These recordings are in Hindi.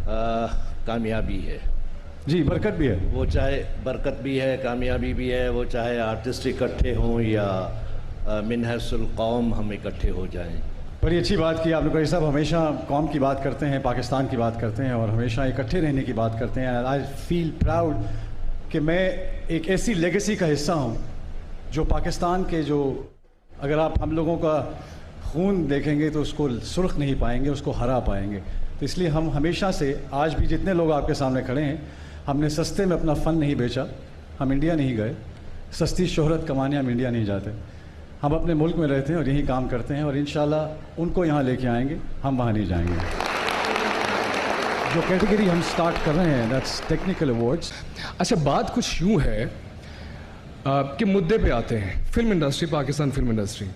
कामयाबी है। जी, बरकत भी है। वो चाहे बरकत भी है, कामयाबी भी है, वो चाहे आर्टिस्ट इकट्ठे हों या मिनहसुल कौम हम इकट्ठे हो जाएं। बड़ी अच्छी बात की आपने। भाई साहब हमेशा कौम की बात करते हैं, पाकिस्तान की बात करते हैं और हमेशा इकट्ठे रहने की बात करते हैं। आई फील प्राउड कि मैं एक ऐसी लेगेसी का हिस्सा हूँ जो पाकिस्तान के जो, अगर आप हम लोगों का खून देखेंगे तो उसको सुर्ख नहीं पाएंगे, उसको हरा पाएंगे। तो इसलिए हम हमेशा से, आज भी जितने लोग आपके सामने खड़े हैं, हमने सस्ते में अपना फ़न नहीं बेचा। हम इंडिया नहीं गए, सस्ती शोहरत कमाने हम इंडिया नहीं जाते। हम अपने मुल्क में रहते हैं और यहीं काम करते हैं और इंशाल्लाह उनको यहाँ लेके आएंगे, हम वहाँ नहीं जाएंगे। जो कैटेगरी हम स्टार्ट कर रहे हैं, दैट्स टेक्निकल अवार्ड्स। अच्छा, बात कुछ यूँ है कि मुद्दे पे आते हैं, film industry, Pakistan film industry.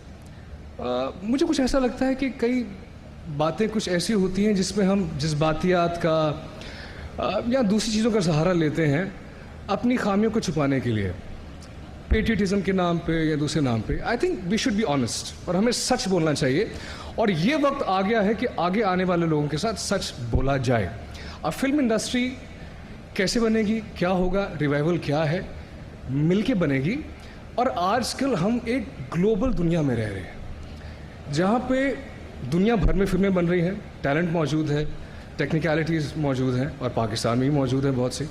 मुझे कुछ ऐसा लगता है कि कई बातें कुछ ऐसी होती हैं जिसमें हम जज्बातियात का या दूसरी चीज़ों का सहारा लेते हैं अपनी खामियों को छुपाने के लिए, पेट्रियटिज्म के नाम पे या दूसरे नाम पे। I think we should be honest और हमें सच बोलना चाहिए। और ये वक्त आ गया है कि आगे आने वाले लोगों के साथ सच बोला जाए। अब फिल्म इंडस्ट्री कैसे बनेगी, क्या होगा, रिवाइवल क्या है, मिलके बनेगी। और आजकल हम एक ग्लोबल दुनिया में रह रहे हैं जहाँ पे दुनिया भर में फिल्में बन रही हैं, टैलेंट मौजूद है, टेक्निकलिटीज़ मौजूद हैं और पाकिस्तान में भी मौजूद है बहुत सी।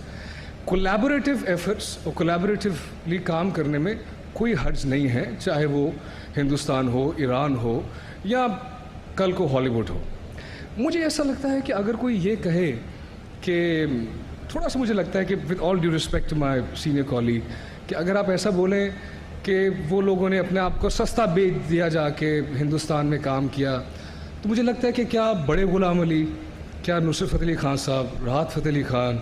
कोलैबोरेटिव एफर्ट्स और कोलैबोरेटिवली काम करने में कोई हर्ज नहीं है, चाहे वो हिंदुस्तान हो, ईरान हो या कल को हॉलीवुड हो। मुझे ऐसा लगता है कि अगर कोई ये कहे कि, थोड़ा सा मुझे लगता है कि with all due respect to my senior colleague, कि अगर आप ऐसा बोलें कि वो लोगों ने अपने आप को सस्ता बेच दिया जाके हिंदुस्तान में काम किया, तो मुझे लगता है कि क्या बड़े गुलाम अली, क्या नुसरत फ़तेह अली खान साहब, राहत फ़तेह अली खान,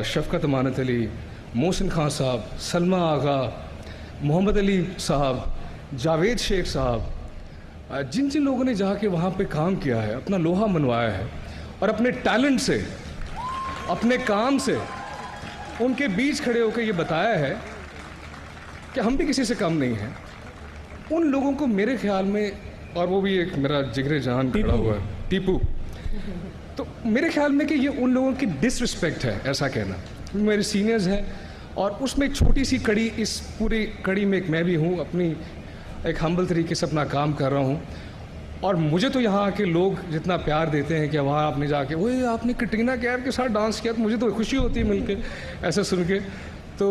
शफ़क़त अमानत अली, मोहसिन खान साहब, सलमा आगा, मोहम्मद अली साहब, जावेद शेख साहब, जिन जिन लोगों ने जाके वहाँ पे काम किया है, अपना लोहा मनवाया है और अपने टैलेंट से, अपने काम से उनके बीच खड़े होकर ये बताया है कि हम भी किसी से कम नहीं हैं, उन लोगों को मेरे ख्याल में, और वो भी एक मेरा जिगरे जान खड़ा हुआ है, टीपू, तो मेरे ख्याल में कि ये उन लोगों की डिसरिस्पेक्ट है ऐसा कहना। मेरे सीनियर्स हैं और उसमें एक छोटी सी कड़ी, इस पूरी कड़ी में एक मैं भी हूँ, अपनी एक हम्बल तरीके से अपना काम कर रहा हूँ। और मुझे तो यहाँ आके लोग जितना प्यार देते हैं कि वहाँ आपने जाके, वो आपने कटरीना कैफ के साथ डांस किया, तो मुझे तो खुशी होती है मिलके ऐसा सुन के। तो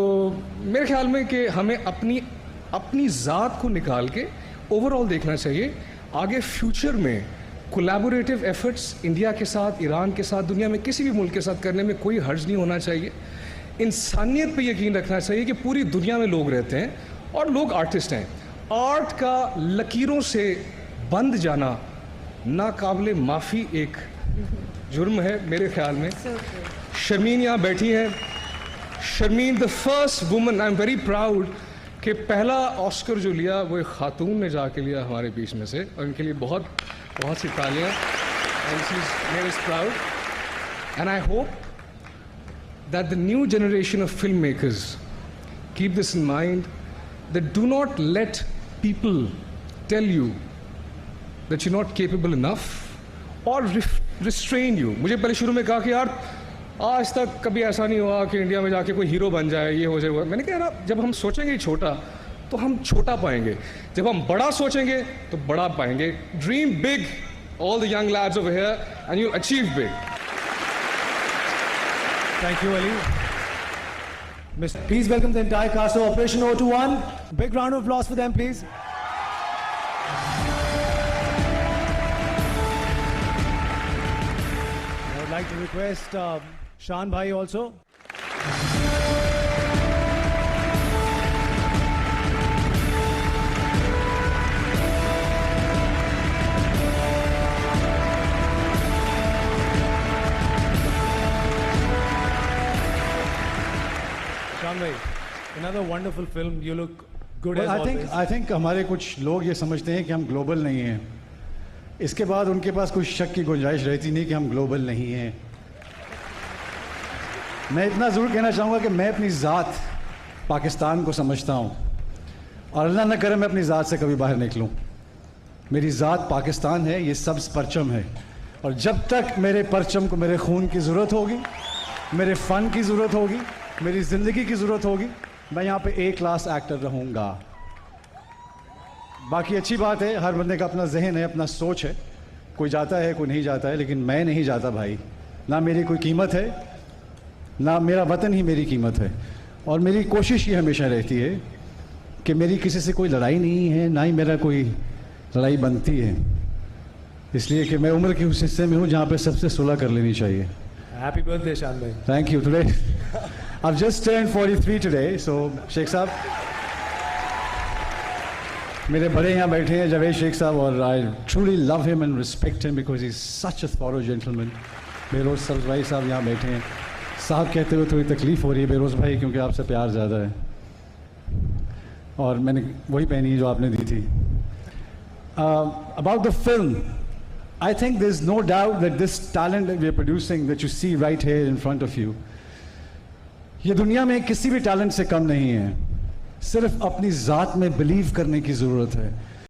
मेरे ख्याल में कि हमें अपनी ज़ात को निकाल के ओवरऑल देखना चाहिए। आगे फ्यूचर में कोलैबोरेटिव एफर्ट्स इंडिया के साथ, ईरान के साथ, दुनिया में किसी भी मुल्क के साथ करने में कोई हर्ज नहीं होना चाहिए। इंसानियत पे यकीन रखना चाहिए कि पूरी दुनिया में लोग रहते हैं और लोग आर्टिस्ट हैं। आर्ट का लकीरों से बंद जाना नाकाबिले माफ़ी एक जुर्म है मेरे ख्याल में। शर्मीन यहाँ बैठी हैं। Sharmeen the first woman, I am very proud कि पहला ऑस्कर जो लिया वो एक खातून ने जाके लिया हमारे बीच में से, और इनके लिए बहुत बहुत सी तालियाँ। And she is very proud and I hope that the new generation of film makers keep this in mind, that do not let people tell you that you're not capable enough or restrain you। मुझे पहले शुरू में कहा कि यार आज तक कभी ऐसा नहीं हुआ कि इंडिया में जाके कोई हीरो बन जाए, ये हो जाए। मैंने कहा यार जब हम सोचेंगे छोटा तो हम छोटा पाएंगे, जब हम बड़ा सोचेंगे तो बड़ा पाएंगे। Dream big, all the young lads over here, and you'll achieve big। Thank you, Ali. Please welcome the entire cast of Operation 021. Big round of applause for them, please. I'd like to request Shan Bhai also. Shan Bhai, another wonderful film. You look good as always. I think हमारे कुछ लोग ये समझते हैं कि हम ग्लोबल नहीं हैं। इसके बाद उनके पास कोई शक की गुंजाइश रहती नहीं कि हम ग्लोबल नहीं हैं। मैं इतना ज़रूर कहना चाहूँगा कि मैं अपनी ज़ात पाकिस्तान को समझता हूँ और अल्लाह न करे मैं अपनी ज़ात से कभी बाहर निकलूँ। मेरी ज़ात पाकिस्तान है, ये सब्ज़ परचम है और जब तक मेरे परचम को मेरे खून की ज़रूरत होगी, मेरे फ़न की ज़रूरत होगी, मेरी ज़िंदगी की ज़रूरत होगी, मैं यहाँ पे ए क्लास एक्टर रहूँगा। बाकी अच्छी बात है, हर बंदे का अपना जहन है, अपना सोच है, कोई जाता है कोई नहीं जाता है, लेकिन मैं नहीं जाता भाई। ना मेरी कोई कीमत है, ना मेरा वतन ही मेरी कीमत है। और मेरी कोशिश ये हमेशा रहती है कि मेरी किसी से कोई लड़ाई नहीं है, ना ही मेरा कोई लड़ाई बनती है, इसलिए कि मैं उम्र के उस हिस्से में हूँ जहाँ पे सबसे सुलह कर लेनी चाहिए। Happy birthday, Shan bhai. Thank you. Today, I've just turned 43 today, so Sheikh साहब, मेरे बड़े यहाँ बैठे हैं जावेद शेख साहब, और I truly love him and respect him because he's such a thorough gentleman. बेरोज सरज भाई साहब यहाँ बैठे हैं। साहब कहते हुए थोड़ी तकलीफ़ हो रही है बेरोज भाई, क्योंकि आपसे प्यार ज़्यादा है और मैंने वही पहनी है जो आपने दी थी। About the film, I think there's no doubt that this talent that we're producing, that you see right here in front of you, ये दुनिया में किसी भी टैलेंट से कम नहीं है। सिर्फ अपनी ज़ात में बिलीव करने की ज़रूरत है।